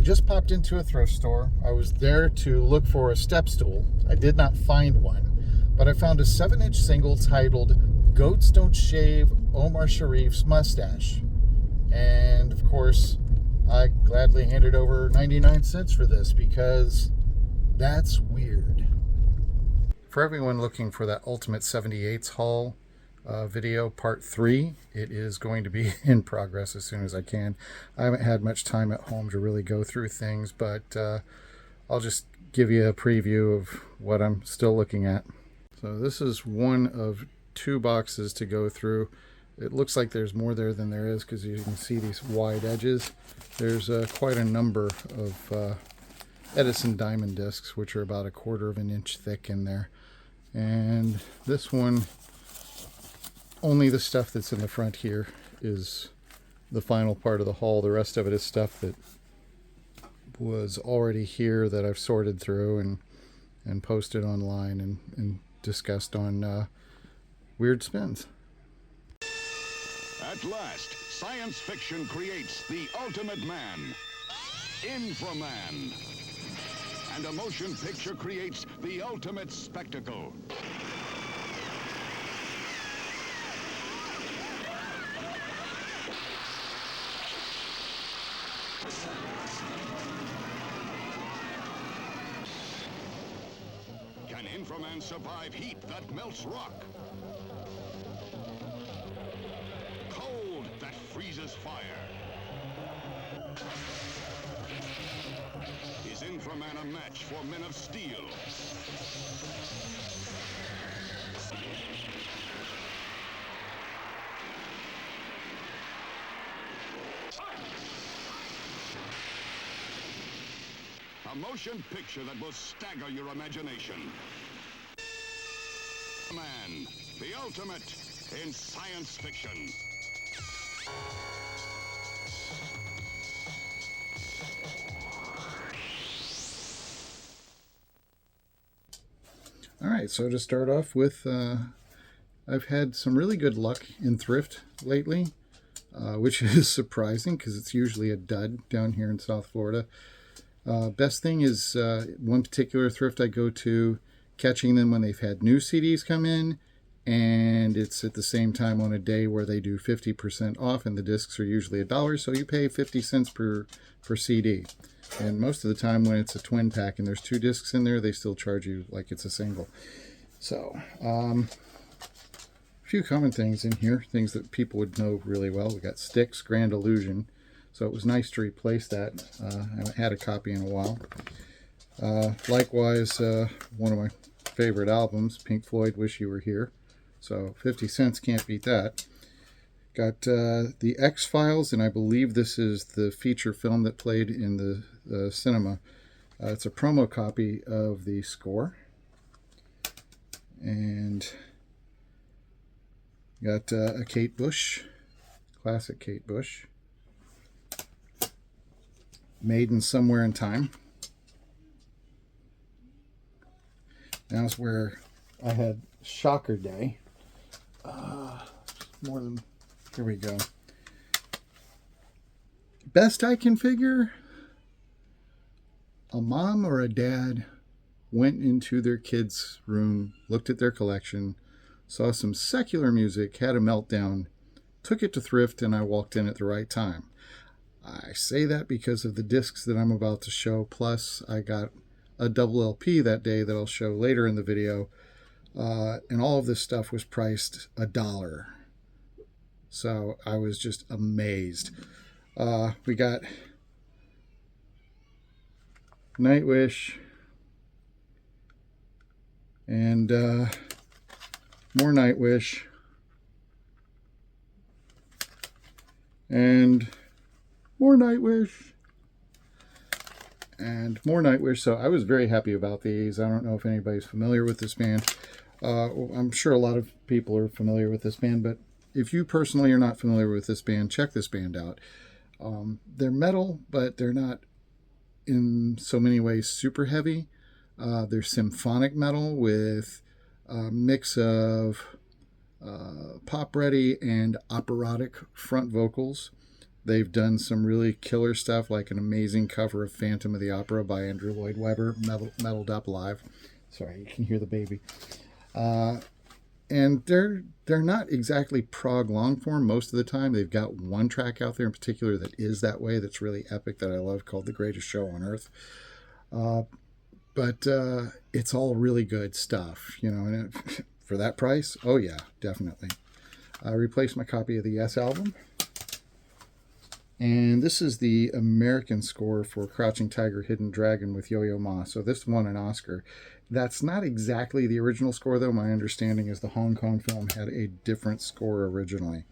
I just popped into a thrift store. I was there to look for a step stool. I did not find one, but I found a 7-inch single titled Goats Don't Shave Omar Sharif's Mustache. And of course, I gladly handed over 99 cents for this because that's weird. For everyone looking for that Ultimate 78s haul video part 3, it is going to be in progress as soon as I can. I haven't had much time at home to really go through things, but I'll just give you a preview of what I'm still looking at. So this is one of 2 boxes to go through. It looks like there's more there than there is because you can see these wide edges. There's quite a number of Edison diamond discs, which are about 1/4 of an inch thick in there. And this one, only the stuff that's in the front here is the final part of the haul. The rest of it is stuff that was already here that I've sorted through and posted online and discussed on Weird Spins. At last, science fiction creates the ultimate man, Inframan. And a motion picture creates the ultimate spectacle. Can Inframan survive heat that melts rock? Cold that freezes fire? Is Inframan a match for men of steel? A motion picture that will stagger your imagination. Man, the ultimate in science fiction. All right, so to start off with, I've had some really good luck in thrift lately, which is surprising because it's usually a dud down here in South Florida. Best thing is one particular thrift I go to, catching them when they've had new CDs come in, and it's at the same time on a day where they do 50% off, and the discs are usually $1, so you pay 50 cents per CD. And most of the time when it's a twin pack and there's 2 discs in there, they still charge you like it's a single. So, a few common things in here, things that people would know really well. We got Styx, Grand Illusion. So it was nice to replace that. I haven't had a copy in a while. Likewise, one of my favorite albums, Pink Floyd, Wish You Were Here. So 50 cents, can't beat that. Got the X-Files, and I believe this is the feature film that played in the cinema. It's a promo copy of the score. And got a Kate Bush, classic Kate Bush. Maiden Somewhere in Time. Now's where I had Shocker Day. Here we go. Best I can figure, a mom or a dad went into their kid's room, looked at their collection, saw some secular music, had a meltdown, took it to thrift, and I walked in at the right time. I say that because of the discs that I'm about to show, plus I got a double LP that day that I'll show later in the video, and all of this stuff was priced $1. So I was just amazed. We got Nightwish and more Nightwish and more Nightwish and more Nightwish. So I was very happy about these. I don't know if anybody's familiar with this band. I'm sure a lot of people are familiar with this band, but if you personally are not familiar with this band, check this band out. They're metal, but they're not in so many ways super heavy. They're symphonic metal with a mix of pop ready and operatic front vocals. They've done some really killer stuff, like an amazing cover of Phantom of the Opera by Andrew Lloyd Webber, metaled up live. Sorry, you can hear the baby. And they're not exactly prog long form most of the time. They've got one track out there in particular that is that way, that's really epic, that I love, called The Greatest Show on Earth. But it's all really good stuff, you know, and for that price, oh yeah, definitely. I replaced my copy of the Yes album. And this is the American score for Crouching Tiger, Hidden Dragon with Yo-Yo Ma. So this won an Oscar. That's not exactly the original score, though. My understanding is the Hong Kong film had a different score originally.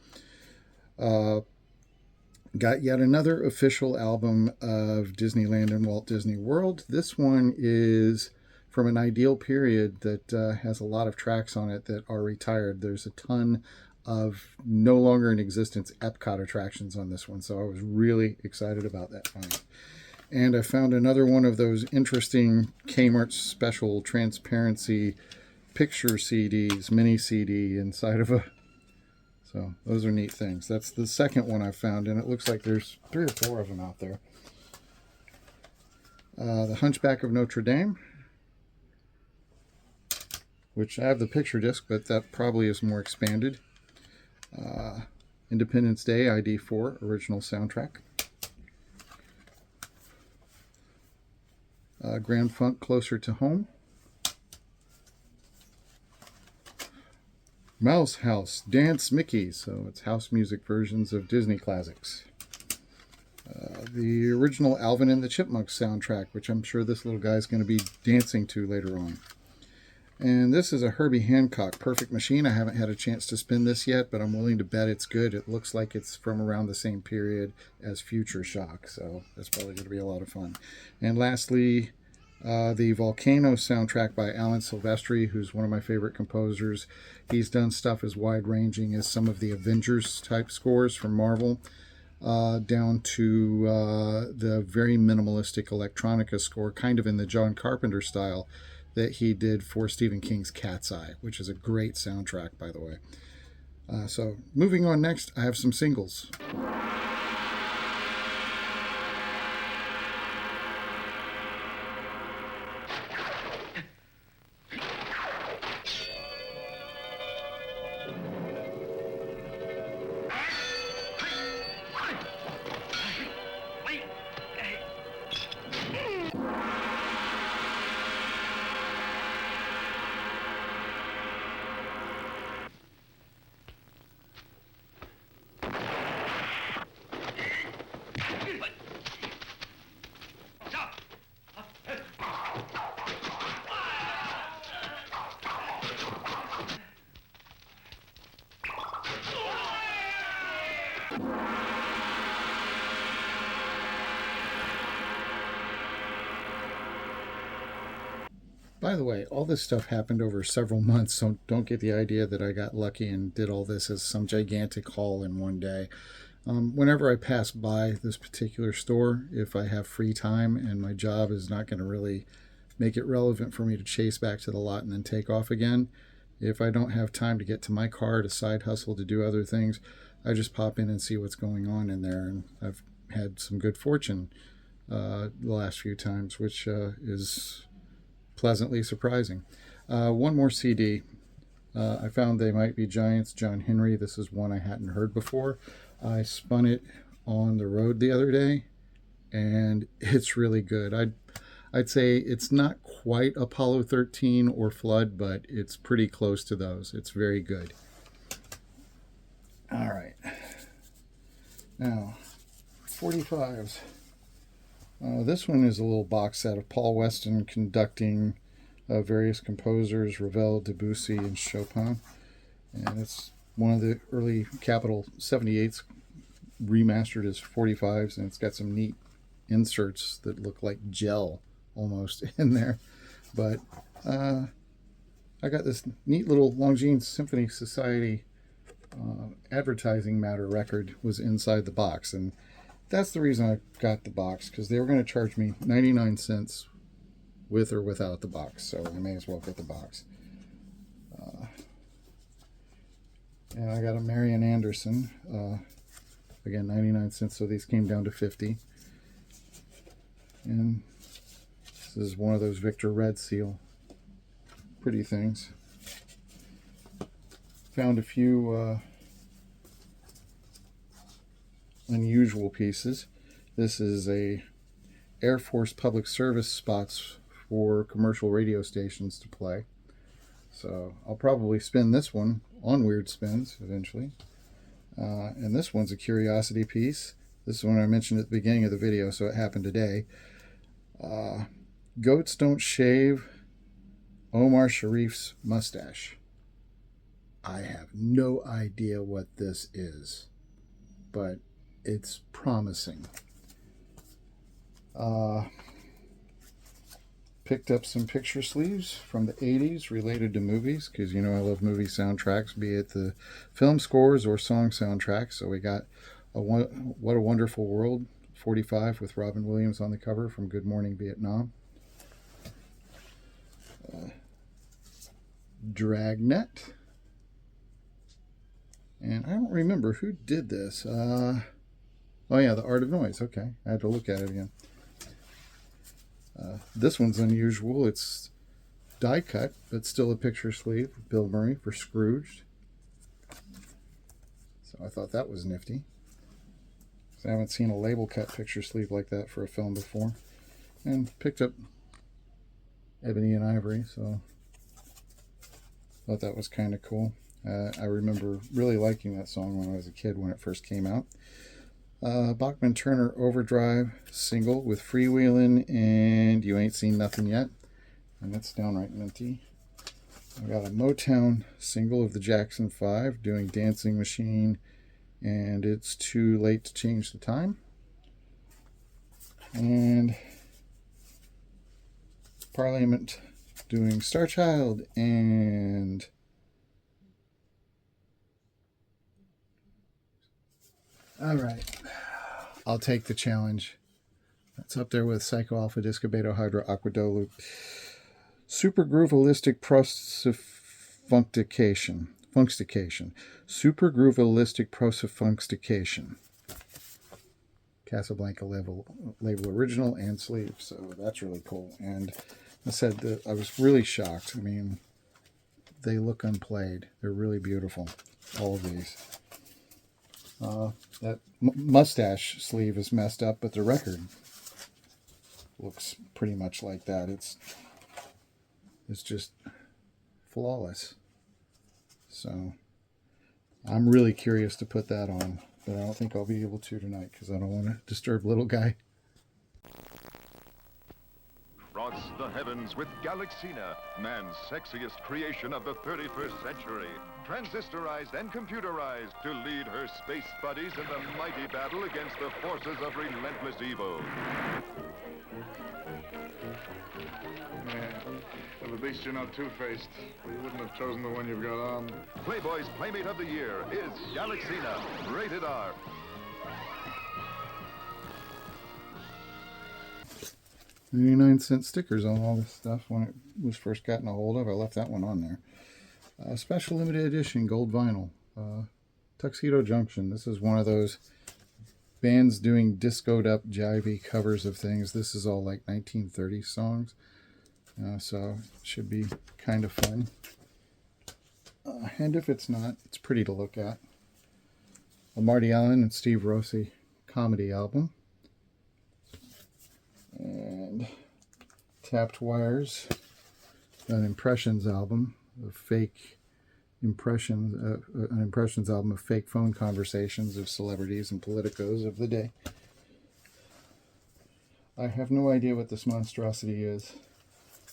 Got yet another official album of Disneyland and Walt Disney World. This one is from an ideal period that has a lot of tracks on it that are retired. There's a ton of no longer in existence Epcot attractions on this one, so I was really excited about that find. And I found another one of those interesting Kmart special transparency picture CDs, mini CD inside of a... So those are neat things. That's the second one I found, and it looks like there's 3 or 4 of them out there. The Hunchback of Notre Dame, which I have the picture disc, but that probably is more expanded. Independence Day ID4 original soundtrack. Grand Funk Closer to Home. Mouse House Dance Mickey, so it's house music versions of Disney classics. The original Alvin and the Chipmunks soundtrack, which I'm sure this little guy's going to be dancing to later on. And this is a Herbie Hancock Perfect Machine. I haven't had a chance to spin this yet, but I'm willing to bet it's good. It looks like it's from around the same period as Future Shock, so that's probably going to be a lot of fun. And lastly, the Volcano soundtrack by Alan Silvestri, who's one of my favorite composers. He's done stuff as wide-ranging as some of the Avengers-type scores from Marvel, down to the very minimalistic electronica score, kind of in the John Carpenter style, that he did for Stephen King's Cat's Eye, which is a great soundtrack, by the way. So moving on next, I have some singles. By the way, all this stuff happened over several months, so don't get the idea that I got lucky and did all this as some gigantic haul in one day. Whenever I pass by this particular store, if I have free time and my job is not going to really make it relevant for me to chase back to the lot and then take off again, if I don't have time to get to my car to side hustle to do other things, I just pop in and see what's going on in there. And I've had some good fortune the last few times, which is pleasantly surprising. One more CD. I found They Might Be Giants, John Henry. This is one I hadn't heard before. I spun it on the road the other day, and it's really good. I'd say it's not quite Apollo 13 or Flood, but it's pretty close to those. It's very good. All right. Now, 45s. This one is a little box set of Paul Weston conducting various composers, Ravel, Debussy, and Chopin. And it's one of the early Capitol 78s remastered as 45s, and it's got some neat inserts that look like gel almost in there. But I got this neat little Longines Symphony Society advertising matter record was inside the box, and that's the reason I got the box, because they were going to charge me 99 cents with or without the box, so I may as well get the box. And I got a Marian Anderson Again, 99 cents, so these came down to 50. And this is one of those Victor Red Seal pretty things. Found a few unusual pieces. This is a Air Force public service spots for commercial radio stations to play. So I'll probably spin this one on Weird Spins eventually. And this one's a curiosity piece. This is one I mentioned at the beginning of the video, so it happened today. Goats Don't Shave Omar Sharif's mustache. I have no idea what this is, but it's promising. Picked up some picture sleeves from the 80s related to movies, because you know I love movie soundtracks, be it the film scores or song soundtracks. So we got What a Wonderful World 45 with Robin Williams on the cover from Good Morning Vietnam. Dragnet. And I don't remember who did this. Oh yeah, The Art of Noise. Okay, I had to look at it again. This one's unusual. It's die cut, but still a picture sleeve. Bill Murray for Scrooged. So I thought that was nifty. I haven't seen a label cut picture sleeve like that for a film before. And picked up Ebony and Ivory, so thought that was kind of cool. I remember really liking that song when I was a kid when it first came out. Bachman Turner Overdrive single with Freewheelin' and You Ain't Seen Nothing Yet. And that's downright minty. I got a Motown single of the Jackson 5 doing Dancing Machine and It's Too Late to Change the Time. And Parliament doing Star Child and all right, I'll take the challenge. That's up there with Psycho Alpha Disco Beta Hydra Aquadolu. Super Groovealistic Funstication. Super Groovealistic Funstication. Casablanca label original and sleeve, so that's really cool. And I said that I was really shocked. I mean, they look unplayed. They're really beautiful, all of these. That mustache sleeve is messed up, but the record looks pretty much like that. It's just flawless. So I'm really curious to put that on, but I don't think I'll be able to tonight because I don't want to disturb little guy. Cross the heavens with Galaxina, man's sexiest creation of the 31st century. Transistorized and computerized to lead her space buddies in the mighty battle against the forces of relentless evil. Yeah, well, at least you're not two-faced. You wouldn't have chosen the one you've got on. Playboy's Playmate of the Year is Galaxina, rated R. $0.99 stickers on all this stuff when it was first gotten a hold of. I left that one on there. Special limited edition gold vinyl. Tuxedo Junction. This is one of those bands doing discoed up jivey covers of things. This is all like 1930s songs. So it should be kind of fun. And if it's not, it's pretty to look at. A Marty Allen and Steve Rossi comedy album. And Tapped Wires, an Impressions album of fake impressions, an Impressions album of fake phone conversations of celebrities and politicos of the day. I have no idea what this monstrosity is.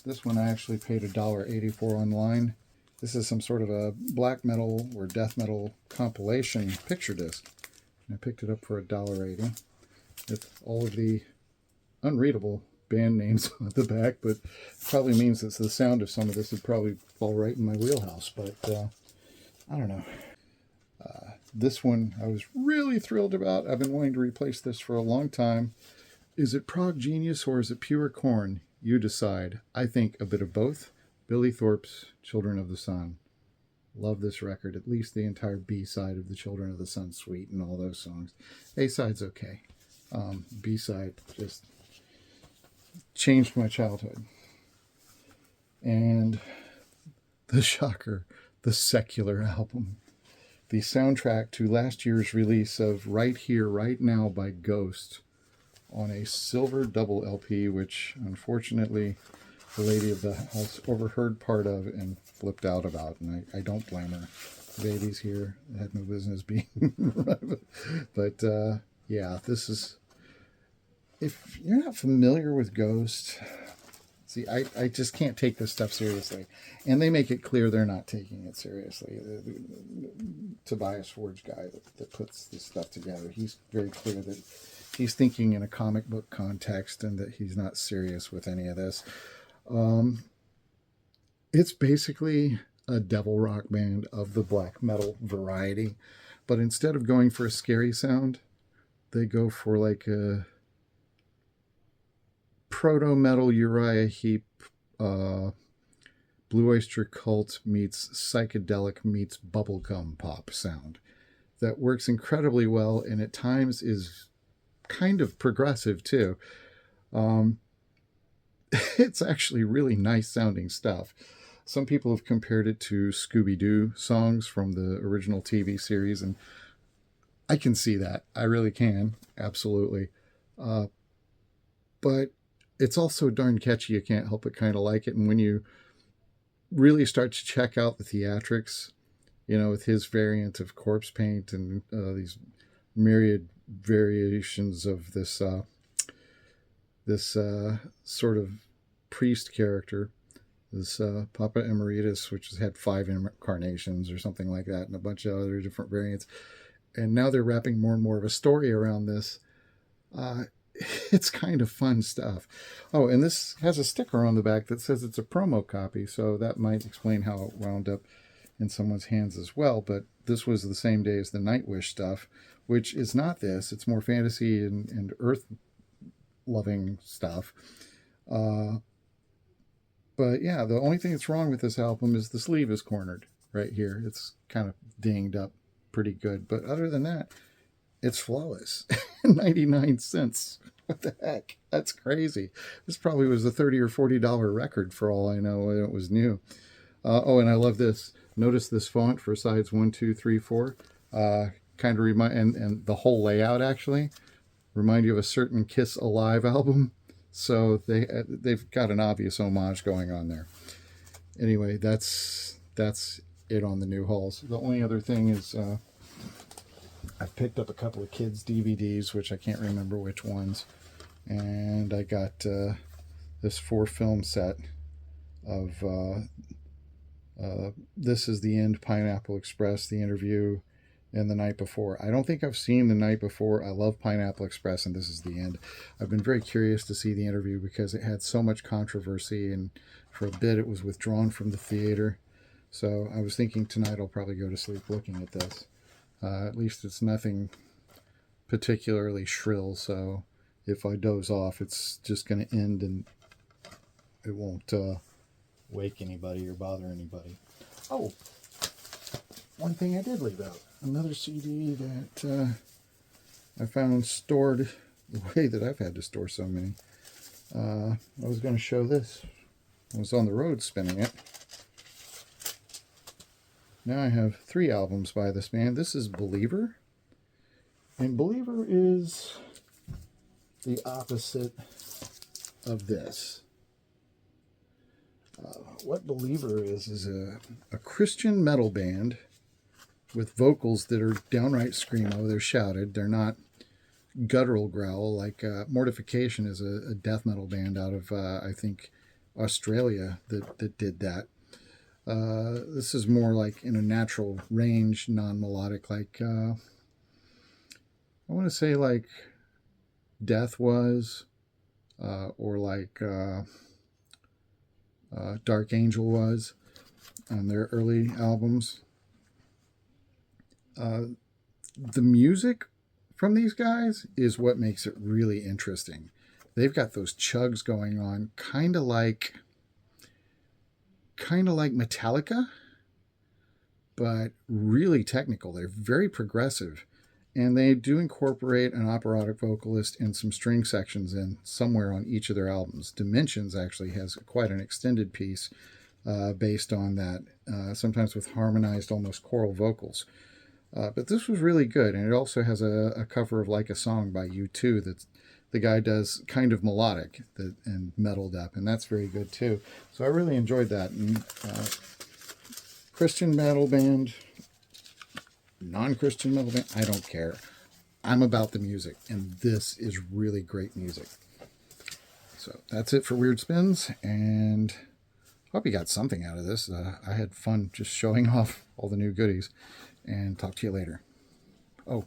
This one I actually paid $1.84 online. This is some sort of a black metal or death metal compilation picture disc. And I picked it up for $1.80 with all of the unreadable band names on the back, but probably means that the sound of some of this would probably fall right in my wheelhouse, but I don't know. This one I was really thrilled about. I've been wanting to replace this for a long time. Is it Prog Genius or is it pure corn? You decide. I think a bit of both. Billy Thorpe's Children of the Sun. Love this record, at least the entire B-side of the Children of the Sun suite and all those songs. A-side's okay. B-side just changed my childhood. And the shocker, the Secular album. The soundtrack to last year's release of Right Here, Right Now by Ghost on a silver double LP, which unfortunately the lady of the house overheard part of and flipped out about, and I don't blame her. The baby's here, had no business being but yeah, this is, if you're not familiar with Ghost, see, I just can't take this stuff seriously, and they make it clear they're not taking it seriously. The Tobias Forge guy that puts this stuff together, he's very clear that he's thinking in a comic book context and that he's not serious with any of this. It's basically a devil rock band of the black metal variety, but instead of going for a scary sound, they go for like a proto-metal Uriah Heep, Blue Oyster Cult meets psychedelic meets bubblegum pop sound that works incredibly well, and at times is kind of progressive too. It's actually really nice sounding stuff. Some people have compared it to Scooby-Doo songs from the original TV series, and I can see that. I really can. Absolutely. But it's also darn catchy. You can't help but kind of like it. And when you really start to check out the theatrics, you know, with his variant of corpse paint and these myriad variations of this sort of priest character, this Papa Emeritus, which has had 5 incarnations or something like that, and a bunch of other different variants. And now they're wrapping more and more of a story around this. It's kind of fun stuff. Oh, and this has a sticker on the back that says it's a promo copy, so that might explain how it wound up in someone's hands as well. But this was the same day as the Nightwish stuff, which is not this. It's more fantasy and earth-loving stuff. But yeah, the only thing that's wrong with this album is the sleeve is cornered right here. It's kind of dinged up pretty good. But other than that, it's flawless. 99 cents. What the heck? That's crazy. This probably was a $30 or $40 record for all I know when it was new. Oh, and I love this. Notice this font for sides 1, 2, 3, 4. Kind of remind, and the whole layout actually remind you of a certain Kiss Alive album. So they've got an obvious homage going on there. Anyway, that's it on the new hauls. The only other thing is I've picked up a couple of kids' DVDs, which I can't remember which ones. And I got this 4-film set of This Is the End, Pineapple Express, The Interview, and The Night Before. I don't think I've seen The Night Before. I love Pineapple Express, and This Is the End. I've been very curious to see The Interview because it had so much controversy, and for a bit it was withdrawn from the theater. So I was thinking tonight I'll probably go to sleep looking at this. At least it's nothing particularly shrill, so if I doze off, it's just going to end and it won't wake anybody or bother anybody. Oh, one thing I did leave out. Another CD that I found stored the way that I've had to store so many. I was going to show this. I was on the road spinning it. Now I have 3 albums by this band. This is Believer. And Believer is the opposite of this. What Believer is a Christian metal band with vocals that are downright screamo. They're shouted. They're not guttural growl like Mortification is a death metal band out of, I think, Australia that did that. This is more like in a natural range, non-melodic, like I want to say like Death was, or like Dark Angel was on their early albums. The music from these guys is what makes it really interesting. They've got those chugs going on, kind of like Metallica, but really technical. They're very progressive. And they do incorporate an operatic vocalist and some string sections in somewhere on each of their albums. Dimensions actually has quite an extended piece based on that, sometimes with harmonized, almost choral vocals. But this was really good, and it also has a cover of Like a Song by U2 that the guy does kind of melodic and metaled up, and that's very good too. So I really enjoyed that. And, Christian metal band, non-Christian metal band, I don't care. I'm about the music, and this is really great music. So that's it for Weird Spins, and hope you got something out of this. I had fun just showing off all the new goodies, and talk to you later. Oh,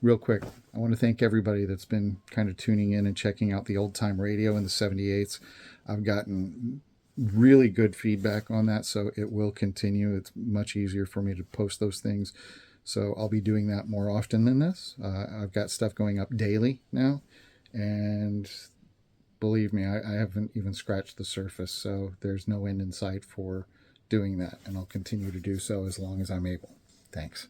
real quick, I want to thank everybody that's been kind of tuning in and checking out the old time radio in the 78s. I've gotten really good feedback on that, so it will continue. It's much easier for me to post those things, so I'll be doing that more often than this. I've got stuff going up daily now, and believe me, I haven't even scratched the surface, so there's no end in sight for doing that, and I'll continue to do so as long as I'm able. Thanks.